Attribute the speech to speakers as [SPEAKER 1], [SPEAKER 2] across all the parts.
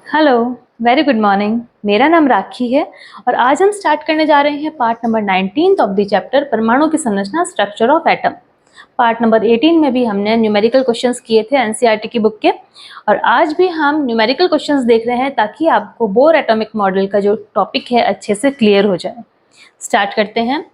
[SPEAKER 1] Hello, very good morning. मेरा नाम राखी है और आज हम स्टार्ट करने जा रहे हैं part number 19 of the chapter परमाणु की संरचना structure of atom. Part number 18 में भी हमने न्यूमेरिकल क्वेश्चंस किए थे एनसीईआरटी की बुक के, और आज भी हम न्यूमेरिकल क्वेश्चंस देख रहे हैं ताकि आपको बोर एटॉमिक मॉडल का जो टॉपिक है अच्छे से क्लियर हो जाए। स्टार्ट करते हैं।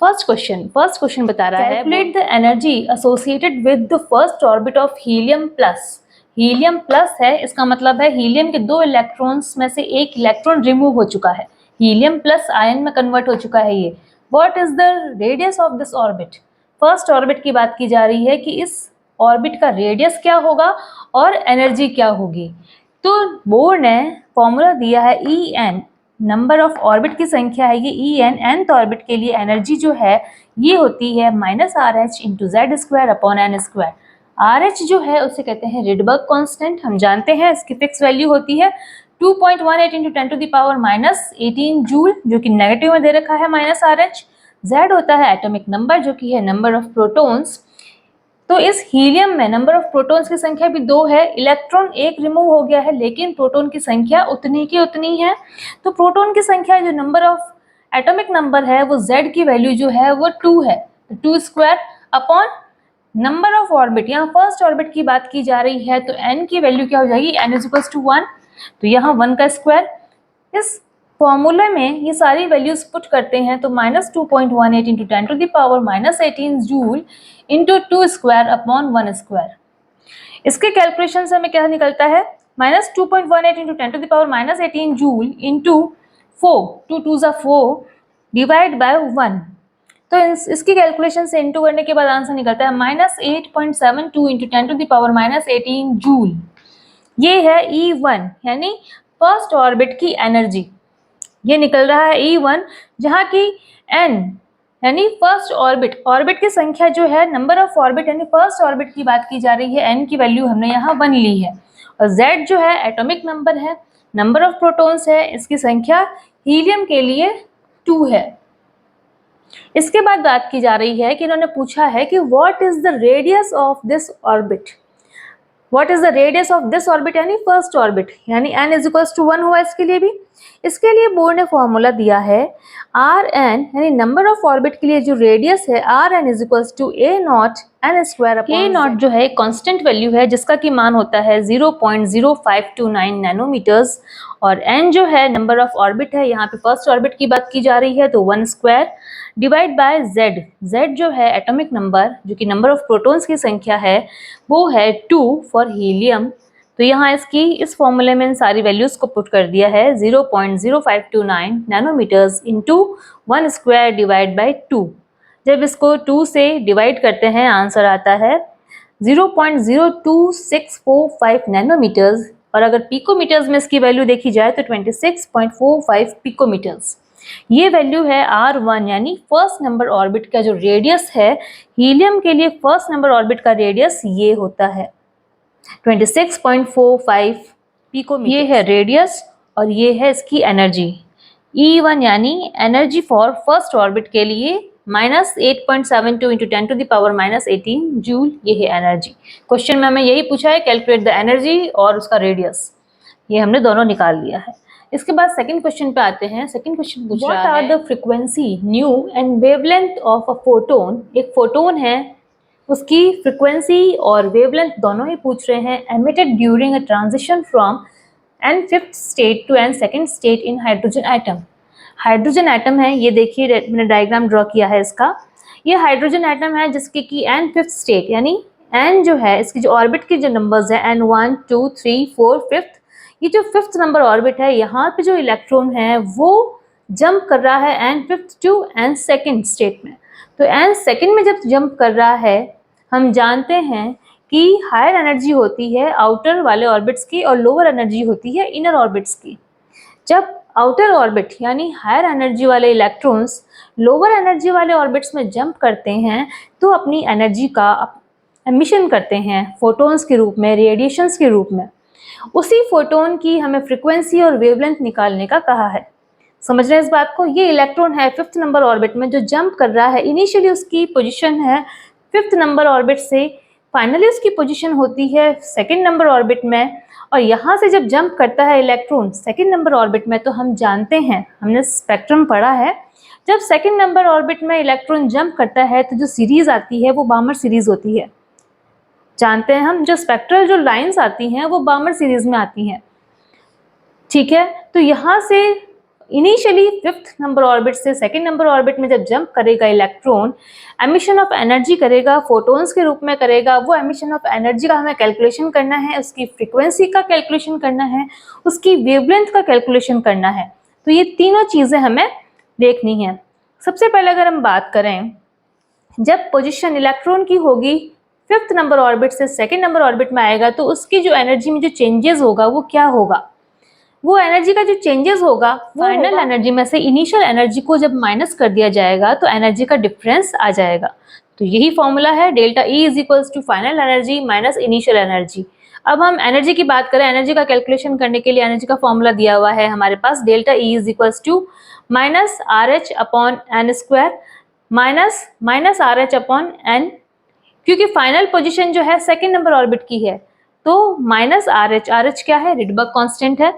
[SPEAKER 1] फर्स्ट क्वेश्चन बता रहा है, calculate the energy associated with the first orbit of helium plus. Helium plus है, इसका मतलब है हीलियम के 2 इलेक्ट्रॉन्स में से एक इलेक्ट्रॉन रिमूव हो चुका है, हीलियम प्लस आयन में कन्वर्ट हो चुका है ये। What is the radius of this orbit. First orbit की बात की जा रही है कि इस ऑर्बिट का रेडियस क्या होगा और एनर्जी क्या होगी। तो बोर ने फॉर्मूला दिया है E N, number of orbit की संख्या है ये ई एन, nth ऑर्बिट के लिए एनर्जी जो है ये होती है -RH into Z square upon N square. RH जो है उसे कहते हैं रिडबर्ग कांस्टेंट, हम जानते हैं इसकी फिक्स वैल्यू होती है 2.18 into 10 to the power -18 joule, जो कि नेगेटिव में दे रखा है -RH। Z होता है एटॉमिक नंबर जो कि है नंबर ऑफ प्रोटॉन्स। तो इस हीलियम में नंबर ऑफ प्रोटॉन्स की संख्या भी 2 है, इलेक्ट्रॉन एक रिमूव हो गया है लेकिन प्रोटॉन की संख्या उतनी की उतनी है। तो प्रोटॉन की संख्या जो नंबर ऑफ एटॉमिक नंबर है वो Z की वैल्यू जो है वो 2 है, 2 square upon number of orbit. यहाँ फर्स्ट ऑर्बिट की बात की जा रही है तो n की वैल्यू क्या हो जाएगी, n इज इक्वल टू 1, तो यहाँ 1 का स्क्वायर। इस फॉर्मूले में ये सारी वैल्यूज पुट करते हैं तो -2.18 into 10 to the power -18 joule into 2 square upon 1 square. इसके कैलकुलेशन से हमें क्या निकलता है, -2.18 into 10 to the power -18 joule into 4, 2 2 ज़ा 4 डिवाइड बाय 1। तो इसकी कैलकुलेशन से इंटू करने के बाद आंसर निकलता है -8.72 into 10 to the power -18 joule. ये है E1 यानी फर्स्ट ऑर्बिट की एनर्जी, ये निकल रहा है E1, जहाँ की n यानी फर्स्ट ऑर्बिट की संख्या जो है नंबर ऑफ ऑर्बिट यानी फर्स्ट ऑर्बिट की बात की जा रही है, n की वैल्यू हमने यहाँ 1 ली है, और Z जो है एटॉमिक नंबर है, नंबर ऑफ प्रोटॉन्स है, इसकी संख्या हीलियम के लिए 2 है। इसके बाद बात की जा रही है कि इन्होंने पूछा है कि what is the radius of this orbit. What is the radius of this orbit यानी फर्स्ट ऑर्बिट, यानी n इज इक्वल टू 1 हुआ इसके लिए भी। इसके लिए बोर ने फॉर्मूला दिया है Rn यानी नंबर ऑफ ऑर्बिट के लिए जो रेडियस है Rn is equal to a0 n square upon a0 जो है कांस्टेंट वैल्यू है जिसका की मान होता है 0.0529 नैनोमीटर्स, और n जो है नंबर ऑफ ऑर्बिट है, यहाँ पे फर्स्ट ऑर्बिट की बात की जा रही है तो 1 स्क्वायर डिवाइड बाय z जो है एटॉमिक नंबर जो कि नंबर ऑफ प्रोटॉन्स की संख्या है वो है 2 फॉर हीलियम। तो यहाँ इसकी इस फॉर्मूले में सारी वैल्यूज को पुट कर दिया है 0.0529 nanometers into 1 square divide by 2। जब इसको 2 से डिवाइड करते हैं आंसर आता है 0.02645 नैनोमीटर्स, और अगर पिकोमीटर्स में इसकी वैल्यू देखी जाए तो 26.45 पिकोमीटर्स। ये वैल्यू है R1 यानी फर्स्ट नंबर ऑर्बिट का जो रेडियस है, हीलियम के लिए फर्स्ट नंबर ऑर्बिट का रेडियस ये होता है 26.45 पिकोमीटर। ये है रेडियस और ये है इसकी एनर्जी E1 यानी एनर्जी फॉर फर्स्ट ऑर्बिट के लिए -8.72 into 10 to the power -18 joule, ये है एनर्जी। क्वेश्चन में हमें यही पूछा है कैलकुलेट द एनर्जी और उसका रेडियस, ये हमने दोनों निकाल लिया है। इसके बाद सेकंड क्वेश्चन पे आते हैं। सेकंड क्वेश्चन पूछ रहा है what are the frequency nu and wavelength of a photon. एक फोटोन है, उसकी फ्रीक्वेंसी और वेवलेंथ दोनों ही पूछ रहे हैं। Emitted during a transition from n5th state to n2nd state in hydrogen atom. Hydrogen atom है, ये देखिए मैंने डायग्राम ड्रॉ किया है इसका। ये हाइड्रोजन एटम है जिसकी की n5th स्टेट यानी n जो है इसकी जो ऑर्बिट की जो नंबर्स है n1 2 3 4 5th, ये जो 5th नंबर ऑर्बिट है यहाँ पे जो इलेक्ट्रॉन है वो जंप कर रहा है n5th टू n2nd स्टेट में। तो n2nd में जब जंप कर रहा है, हम जानते हैं कि हायर एनर्जी होती है आउटर वाले ऑर्बिट्स की और लोअर एनर्जी होती है इनर ऑर्बिट्स की। जब आउटर ऑर्बिट यानी हायर एनर्जी वाले इलेक्ट्रॉन्स लोअर एनर्जी वाले ऑर्बिट्स में जंप करते हैं तो अपनी एनर्जी का एमिशन करते हैं फोटॉन्स के रूप में, रेडिएशंस के रूप में। उसी फोटोन की हमें फ्रीक्वेंसी और वेवलेंथ निकालने का कहा है। समझ रहे हैं इस बात को। ये इलेक्ट्रॉन है 5th नंबर ऑर्बिट में जो जंप कर रहा है, इनिशियली उसकी पोजीशन है 5th नंबर ऑर्बिट से, फाइनली उसकी पोजीशन होती है 2nd नंबर ऑर्बिट में, और यहाँ से जब जंप करता है इलेक्ट्रॉन सेकंड नंबर ऑर्बिट में, तो हम जानते हैं, हमने स्पेक्ट्रम पढ़ा है, जब सेकंड नंबर ऑर्बिट में इलेक्ट्रॉन जंप करता है तो जो सीरीज आती है वो बामर सीरीज होती है। जानते हैं हम, जो स्पेक्ट्रल जो लाइंस आती हैं वो बामर सीरीज में आती हैं। ठीक है, तो यहाँ से इनिशियली फिफ्थ नंबर ऑर्बिट से सेकंड नंबर ऑर्बिट में जब जंप करेगा इलेक्ट्रॉन, एमिशन ऑफ एनर्जी करेगा, फोटॉन्स के रूप में करेगा। वो एमिशन ऑफ एनर्जी का हमें कैलकुलेशन करना है, उसकी फ्रीक्वेंसी का कैलकुलेशन करना है, उसकी वेवलेंथ का कैलकुलेशन करना है। तो ये तीनों चीज़ें हमें देखनी है। सबसे पहले अगर हम बात करें, जब पोजीशन इलेक्ट्रॉन की होगी फिफ्थ नंबर ऑर्बिट से सेकंड नंबर ऑर्बिट में आएगा, तो उसकी जो एनर्जी में जो चेंजेस होगा वो क्या होगा? वो एनर्जी का जो चेंजेस होगा, फाइनल एनर्जी में से इनिशियल एनर्जी को जब माइनस कर दिया जाएगा तो एनर्जी का डिफरेंस आ जाएगा। तो यही फॉर्मूला है, delta E is equals to final energy minus initial energy. अब हम एनर्जी की बात करें, एनर्जी का कैलकुलेशन करने के लिए एनर्जी का फॉर्मूला दिया हुआ है हमारे पास, delta E is equals to minus R H upon N square minus R H upon n, क्योंकि फाइनल पोजीशन जो है सेकेंड नंबर ऑर्बिट की है, तो माइनस आर एच क्या है? रिडबर्ग कांस्टेंट है।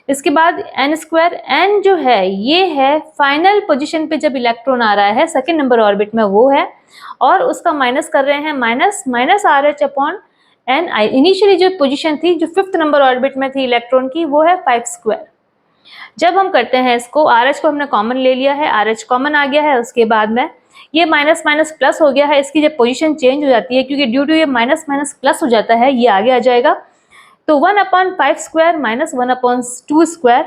[SPEAKER 1] इसके बाद एन स्क्वायर, एन जो है ये है फाइनल पोजीशन पे जब इलेक्ट्रॉन आ रहा है सेकेंड नंबर ऑर्बिट में, वो है, और उसका माइनस कर रहे हैं minus R H upon N. Initially जो पोजीशन थी जो फिफ्थ नंबर ऑर्बिट में थी इलेक्ट्रॉन की, वो है 5 स्क्वायर। जब हम करते हैं इसको, आर एच को हमने कॉमन ले लिया है, आर एच कॉमन आ गया है, उसके बाद में ये माइनस माइनस प्लस हो गया है, इसकी जब पोजीशन चेंज हो जाती है, क्योंकि ड्यू टू ये माइनस माइनस प्लस हो जाता है, ये आगे आ जाएगा। तो 1/5 square minus 1/2 square,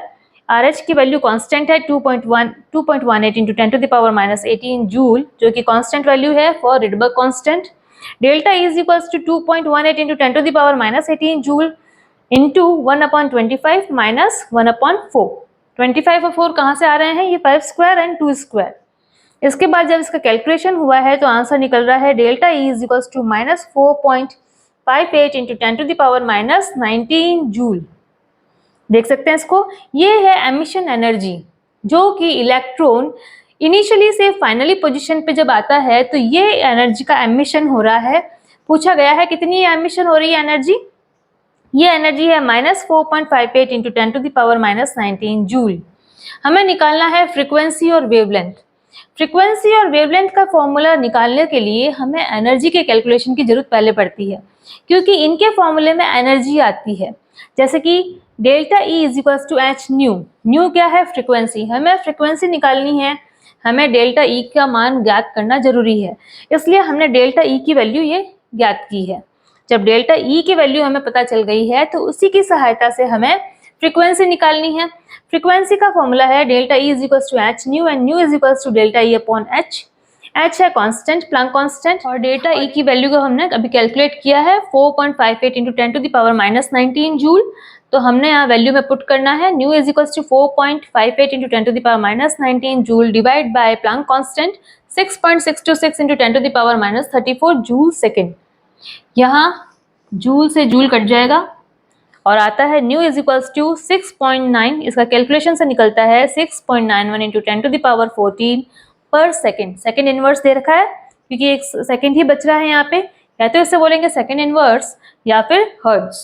[SPEAKER 1] R H की वैल्यू कांस्टेंट है 2.18 into 10 to the power minus 18 joule, जो कि कांस्टेंट वैल्यू है for Rydberg constant. Delta is equals to 2.18 into 10 to the power minus 18 joule into 1/25 minus 1/4। 25 और 4 कहाँ से आ रहे हैं? ये 5 स्क्वायर एंड 2 स्क्वायर। इसके बाद जब इसका कैलकुलेशन हुआ है तो आंसर निकल रहा है delta E is equals to minus 4.58 into 10 to the power minus 19 joule. देख सकते हैं इसको, ये है एमिशन एनर्जी, जो कि इलेक्ट्रॉन इनिशियली से फाइनली पोजीशन पे जब आता है तो ये एनर्जी का एमिशन हो रहा है। पूछा गया है कितनी एमिशन हो रही है एनर्जी, ये एनर्जी है minus 4.58 into 10 to the power minus 19 joule. हमें निकालना है फ्रीक्वेंसी और वेवलेंथ। फ्रीक्वेंसी और वेवलेंथ का फॉर्मूला निकालने के लिए हमें एनर्जी के कैलकुलेशन की जरूरत पहले पड़ती है, क्योंकि इनके फॉर्मूले में एनर्जी आती है। जैसे कि delta E is equals to H nu, nu क्या है? फ्रीक्वेंसी। हमें फ्रीक्वेंसी निकालनी है, हमें डेल्टा ई का मान ज्ञात करना जरूरी है, इसलिए हमने डेल्टा ई की वैल्यू ये ज्ञात की है। जब डेल्टा ई की वैल्यू हमें पता चल गई है तो उसी की सहायता से हमें फ्रीक्वेंसी निकालनी है। फ्रीक्वेंसी का फॉर्मूला है delta E is equals to H nu and nu is equals to delta E upon H. H है कांस्टेंट, प्लैंक कांस्टेंट, और डेल्टा ई की वैल्यू को हमने अभी कैलकुलेट किया है 4.58 into 10 to the power minus 19 joule. तो हमने यहाँ वैल्यू में पुट करना है, nu is equals to 4.58 into 10 to the power minus 19 joule divide by Planck constant 6.626 into 10 to the power minus 34 joule second. यहाँ जूल से जूल कट जाएगा और आता है न्यू इज इक्वल्स टू 6.9, इसका कैलकुलेशन से निकलता है 6.91 इंटू 10 टू द पावर 14 पर सेकेंड। सेकेंड इनवर्स दे रखा है क्योंकि एक सेकेंड ही बच रहा है यहाँ पे, या तो इससे बोलेंगे सेकेंड इनवर्स या फिर हर्ट्ज।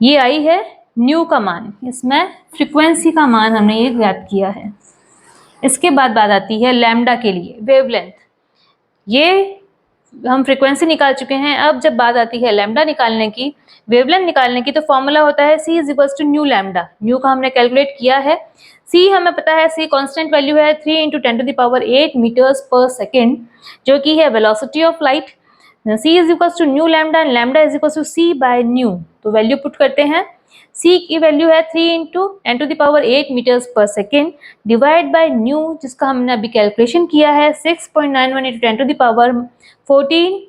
[SPEAKER 1] ये आई है न्यू का मान, इसमें फ्रीक्वेंसी का मान हमने ये ज्ञात किया है। इसके बाद बात आती है लैम्डा के लिए, वेवलेंथ। ये हम फ्रीक्वेंसी निकाल चुके हैं, अब जब बात आती है लैम्डा निकालने की, वेवलेंथ निकालने की, तो फॉर्मूला होता है c is equals to nu lambda. Nu का हमने कैलकुलेट किया है, c हमें पता है, c कांस्टेंट वैल्यू है 3 into 10 to the power 8 meters per second, जो कि है velocity of light. c is equals to nu lambda and lambda is equals to c by nu. तो वैल्यू पुट करते हैं, c की वैल्यू है 3 into 10 to the power 8 meters per second divide by nu, जिसका हमने अभी calculation किया है 6.91 इंटू 10 टू द पावर 14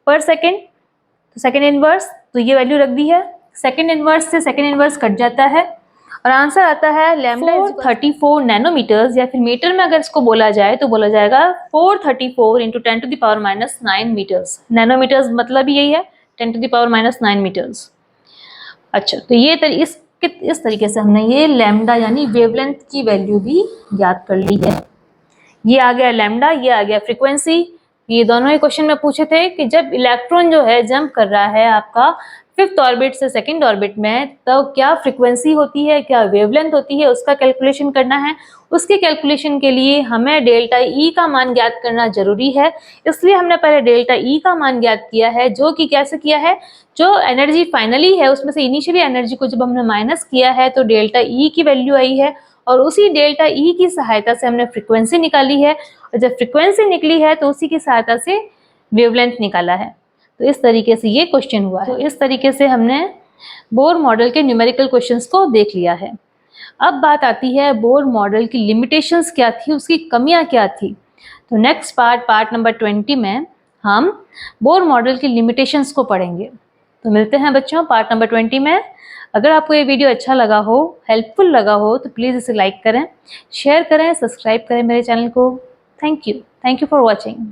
[SPEAKER 1] पर सेकेंड। तो सेकेंड इनवर्स, तो ये वैल्यू रख दी है, सेकेंड इनवर्स से सेकेंड इनवर्स कट जाता है और आंसर आता है लैम्डा 434 नैनोमीटर्स, या फिर मीटर में अगर इसको बोला जाए तो बोला जाएगा 434 into 10 to the power minus 9 meters. Nanometers मतलब ही यही है, 10 to the power minus 9 meters. अच्छा, तो ये इस तरीके से हमने ये लैम्डा यानी वेवलेंथ की वैल्यू भी ज्ञात कर ली है। ये आ गया लैम्डा, ये आ गया फ्रीक्वेंसी। ये दोनों ही क्वेश्चन में पूछे थे कि जब इलेक्ट्रॉन जो है जंप कर रहा है आपका 5th ऑर्बिट से 2nd ऑर्बिट में, तो क्या फ्रीक्वेंसी होती है, क्या वेवलेंथ होती है, उसका कैलकुलेशन करना है। उसके कैलकुलेशन के लिए हमें डेल्टा ई का मान ज्ञात करना जरूरी है, इसलिए हमने पहले डेल्टा ई का मान ज्ञात किया है, जो कि कैसे किया है, जो एनर्जी फाइनली है उसमें से इनिशियली एनर्जी को जब हमने माइनस किया है तो डेल्टा ई की वैल्यू आई है, और उसी डेल्टा ई की सहायता से हमने फ्रीक्वेंसी निकाली है, और जब फ्रीक्वेंसी निकली है तो उसी की सहायता से वेवलेंथ निकाला है। तो इस तरीके से ये क्वेश्चन हुआ है। तो इस तरीके से हमने बोर मॉडल के न्यूमेरिकल क्वेश्चंस को देख लिया है। अब बात आती है बोर मॉडल की लिमिटेशंस क्या थी, उसकी कमियां क्या थी। तो नेक्स्ट पार्ट नंबर 20 में हम बोर मॉडल की लिमिटेशंस को पढ़ेंगे। तो मिलते हैं बच्चों पार्ट नंबर 20 में। अगर आपको ये वीडियो अच्छा लगा हो, हेल्पफुल लगा हो, तो प्लीज़ इसे लाइक करें, शेयर करें, सब्सक्राइब करें मेरे चैनल को। Thank you for watching.